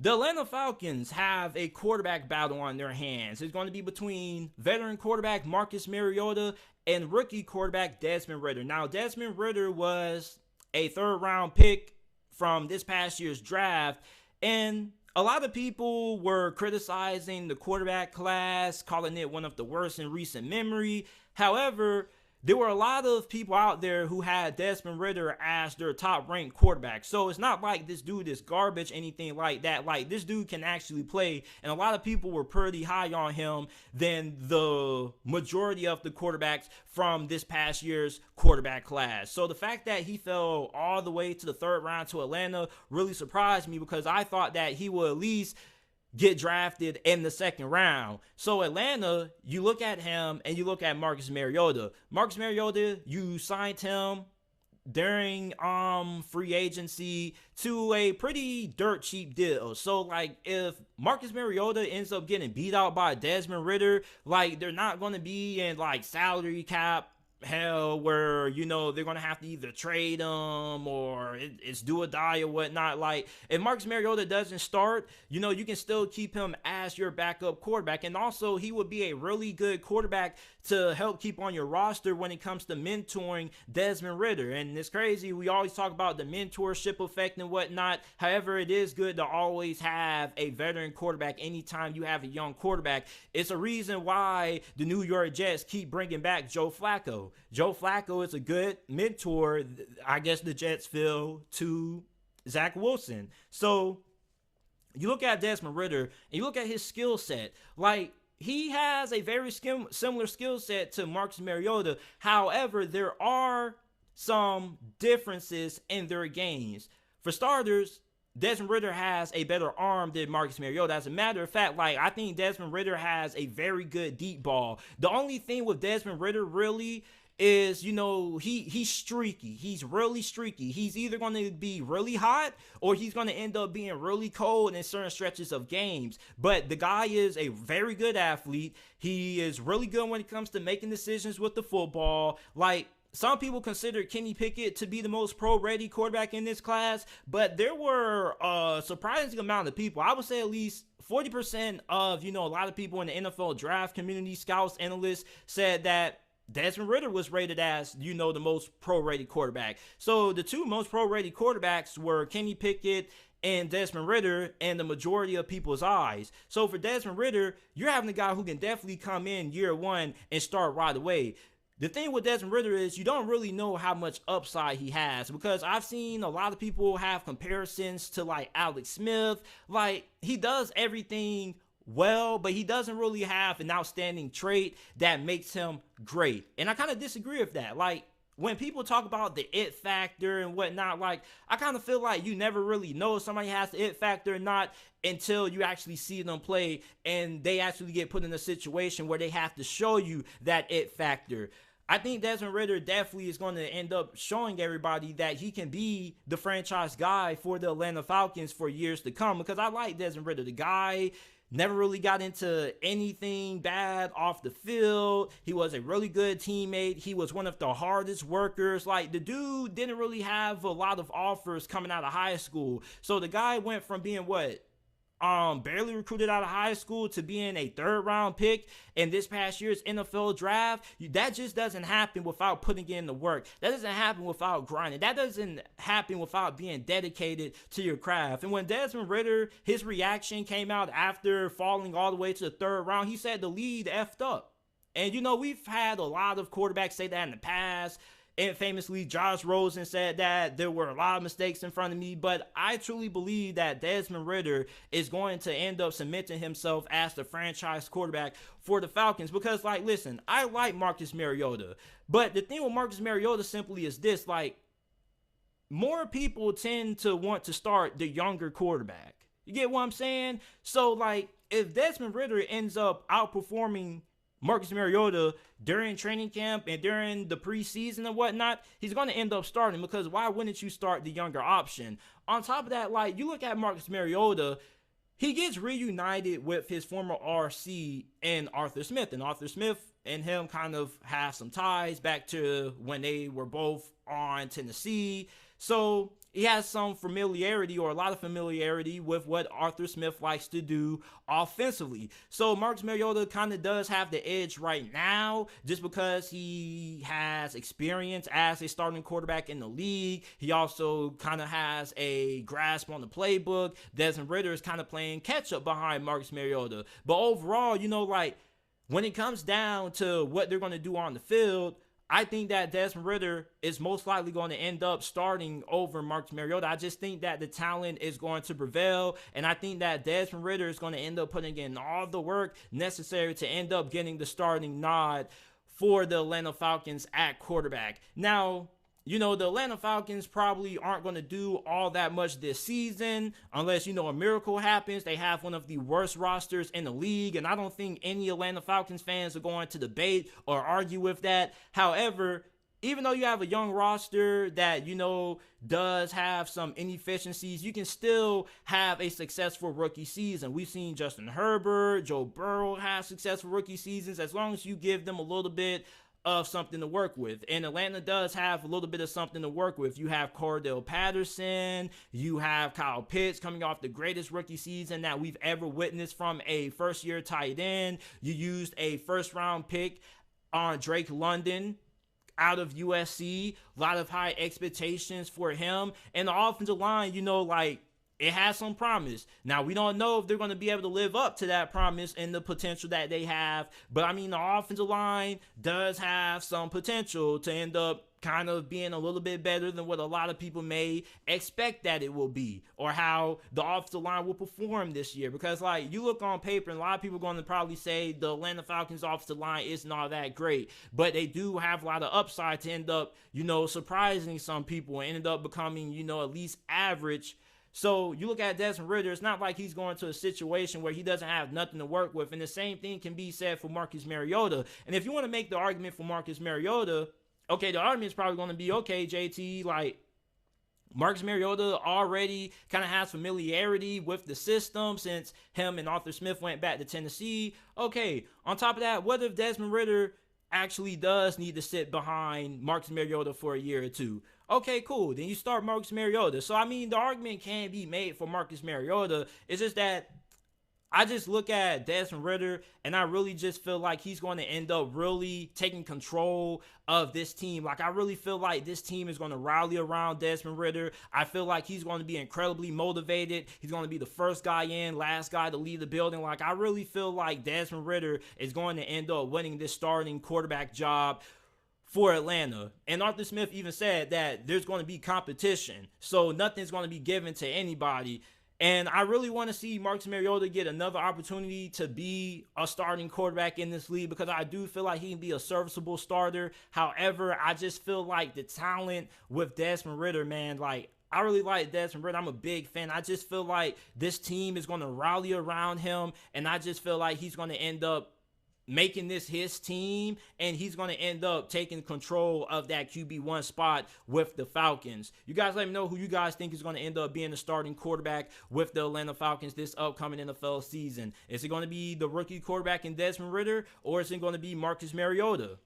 The Atlanta Falcons have a quarterback battle on their hands. It's going to be between veteran quarterback Marcus Mariota and rookie quarterback Desmond Ridder. Now, Desmond Ridder was a third round pick from this past year's draft, and a lot of people were criticizing the quarterback class, calling it one of the worst in recent memory. However, there were a lot of people out there who had Desmond Ridder as their top ranked quarterback. So it's not like this dude is garbage, anything like that. Like, this dude can actually play, and a lot of people were pretty high on him than the majority of the quarterbacks from this past year's quarterback class. So the fact that he fell all the way to the third round to Atlanta really surprised me, because I thought that he would at least get drafted in the second round. So Atlanta, you look at him and you look at Marcus Mariota. Marcus Mariota, you signed him during free agency to a pretty dirt cheap deal. So like, if Marcus Mariota ends up getting beat out by Desmond Ridder, like, they're not going to be in like salary cap hell where, you know, they're gonna have to either trade him or it's do or die or whatnot. Like, if Marcus Mariota doesn't start, you know, you can still keep him as your backup quarterback, and also he would be a really good quarterback to help keep on your roster when it comes to mentoring Desmond Ridder. And it's crazy, we always talk about the mentorship effect and whatnot. However, it is good to always have a veteran quarterback anytime you have a young quarterback. It's a reason why the New York Jets keep bringing back Joe Flacco. Joe Flacco is a good mentor, I guess the Jets feel, to Zach Wilson. So you look at Desmond Ridder and you look at his skill set. Like, he has a very similar skill set to Marcus Mariota. However, there are some differences in their games. For starters, Desmond Ridder has a better arm than Marcus Mariota. As a matter of fact, like, I think Desmond Ridder has a very good deep ball. The only thing with Desmond Ridder really is, you know, he's streaky. He's really streaky. He's either going to be really hot or he's going to end up being really cold in certain stretches of games. But the guy is a very good athlete. He is really good when it comes to making decisions with the football. Like, some people consider Kenny Pickett to be the most pro-ready quarterback in this class, but there were a surprising amount of people. I would say at least 40% of, you know, a lot of people in the NFL draft community, scouts, analysts, said that Desmond Ridder was rated as, you know, the most pro-rated quarterback. So the two most pro-rated quarterbacks were Kenny Pickett and Desmond Ridder in the majority of people's eyes. So for Desmond Ridder, you're having a guy who can definitely come in year one and start right away. The thing with Desmond Ridder is you don't really know how much upside he has, because I've seen a lot of people have comparisons to like Alex Smith. Like, he does everything well, but he doesn't really have an outstanding trait that makes him great. And I kind of disagree with that. Like, when people talk about the it factor and whatnot, like, I kind of feel like you never really know if somebody has the it factor or not until you actually see them play and they actually get put in a situation where they have to show you that it factor. I think Desmond Ridder definitely is going to end up showing everybody that he can be the franchise guy for the Atlanta Falcons for years to come, because I like Desmond Ridder. The guy never really got into anything bad off the field. He was a really good teammate. He was one of the hardest workers. Like, the dude didn't really have a lot of offers coming out of high school. So the guy went from being barely recruited out of high school to being a third round pick in this past year's NFL draft. That just doesn't happen without putting in the work. That doesn't happen without grinding. That doesn't happen without being dedicated to your craft. And when Desmond Ridder, his reaction came out after falling all the way to the third round, he said the lead effed up. And, you know, we've had a lot of quarterbacks say that in the past. And famously, Josh Rosen said that there were a lot of mistakes in front of me. But I truly believe that Desmond Ridder is going to end up cementing himself as the franchise quarterback for the Falcons. Because, like, listen, I like Marcus Mariota. But the thing with Marcus Mariota simply is this. Like, more people tend to want to start the younger quarterback. You get what I'm saying? So, like, if Desmond Ridder ends up outperforming Marcus Mariota during training camp and during the preseason and whatnot, he's going to end up starting, because why wouldn't you start the younger option? On top of that, like, you look at Marcus Mariota, he gets reunited with his former RC and Arthur Smith, and Arthur Smith and him kind of have some ties back to when they were both on Tennessee. So he has some familiarity, or a lot of familiarity, with what Arthur Smith likes to do offensively. So Marcus Mariota kind of does have the edge right now just because he has experience as a starting quarterback in the league. He also kind of has a grasp on the playbook. Desmond Ridder is kind of playing catch up behind Marcus Mariota. But overall, like when it comes down to what they're going to do on the field, I think that Desmond Ridder is most likely going to end up starting over Marcus Mariota. I just think that the talent is going to prevail, and I think that Desmond Ridder is going to end up putting in all the work necessary to end up getting the starting nod for the Atlanta Falcons at quarterback. Now, the Atlanta Falcons probably aren't going to do all that much this season unless, a miracle happens. They have one of the worst rosters in the league, and I don't think any Atlanta Falcons fans are going to debate or argue with that. However, even though you have a young roster that, does have some inefficiencies, you can still have a successful rookie season. We've seen Justin Herbert, Joe Burrow have successful rookie seasons as long as you give them a little bit of something to work with. And Atlanta does have a little bit of something to work with. You have Cordell Patterson, you have Kyle Pitts coming off the greatest rookie season that we've ever witnessed from a first-year tight end. You used a first-round pick on Drake London out of USC. A lot of high expectations for him. And the offensive line, it has some promise. Now, we don't know if they're going to be able to live up to that promise and the potential that they have. But, the offensive line does have some potential to end up kind of being a little bit better than what a lot of people may expect that it will be, or how the offensive line will perform this year. Because, you look on paper, and a lot of people are going to probably say the Atlanta Falcons offensive line isn't all that great. But they do have a lot of upside to end up, surprising some people and end up becoming, at least average. So you look at Desmond Ridder, it's not like he's going to a situation where he doesn't have nothing to work with. And the same thing can be said for Marcus Mariota. And if you want to make the argument for Marcus Mariota, okay, the argument is probably going to be, okay, JT, Marcus Mariota already kind of has familiarity with the system since him and Arthur Smith went back to Tennessee. Okay, on top of that, what if Desmond Ridder actually does need to sit behind Marcus Mariota for a year or two? Okay, cool. Then you start Marcus Mariota. So, the argument can be made for Marcus Mariota. It's just that I just look at Desmond Ridder, and I really just feel like he's going to end up really taking control of this team. I really feel like this team is going to rally around Desmond Ridder. I feel like he's going to be incredibly motivated. He's going to be the first guy in, last guy to leave the building. I really feel like Desmond Ridder is going to end up winning this starting quarterback job for Atlanta. And Arthur Smith even said that there's going to be competition, so nothing's going to be given to anybody. And I really want to see Marcus Mariota get another opportunity to be a starting quarterback in this league, because I do feel like he can be a serviceable starter. However, I just feel like the talent with Desmond Ridder, man, I really like Desmond Ridder. I'm a big fan. I just feel like this team is going to rally around him, and I just feel like he's going to end up making this his team, and he's going to end up taking control of that QB1 spot with the Falcons. You guys let me know who you guys think is going to end up being the starting quarterback with the Atlanta Falcons this upcoming NFL season. Is it going to be the rookie quarterback in Desmond Ridder, or is it going to be Marcus Mariota?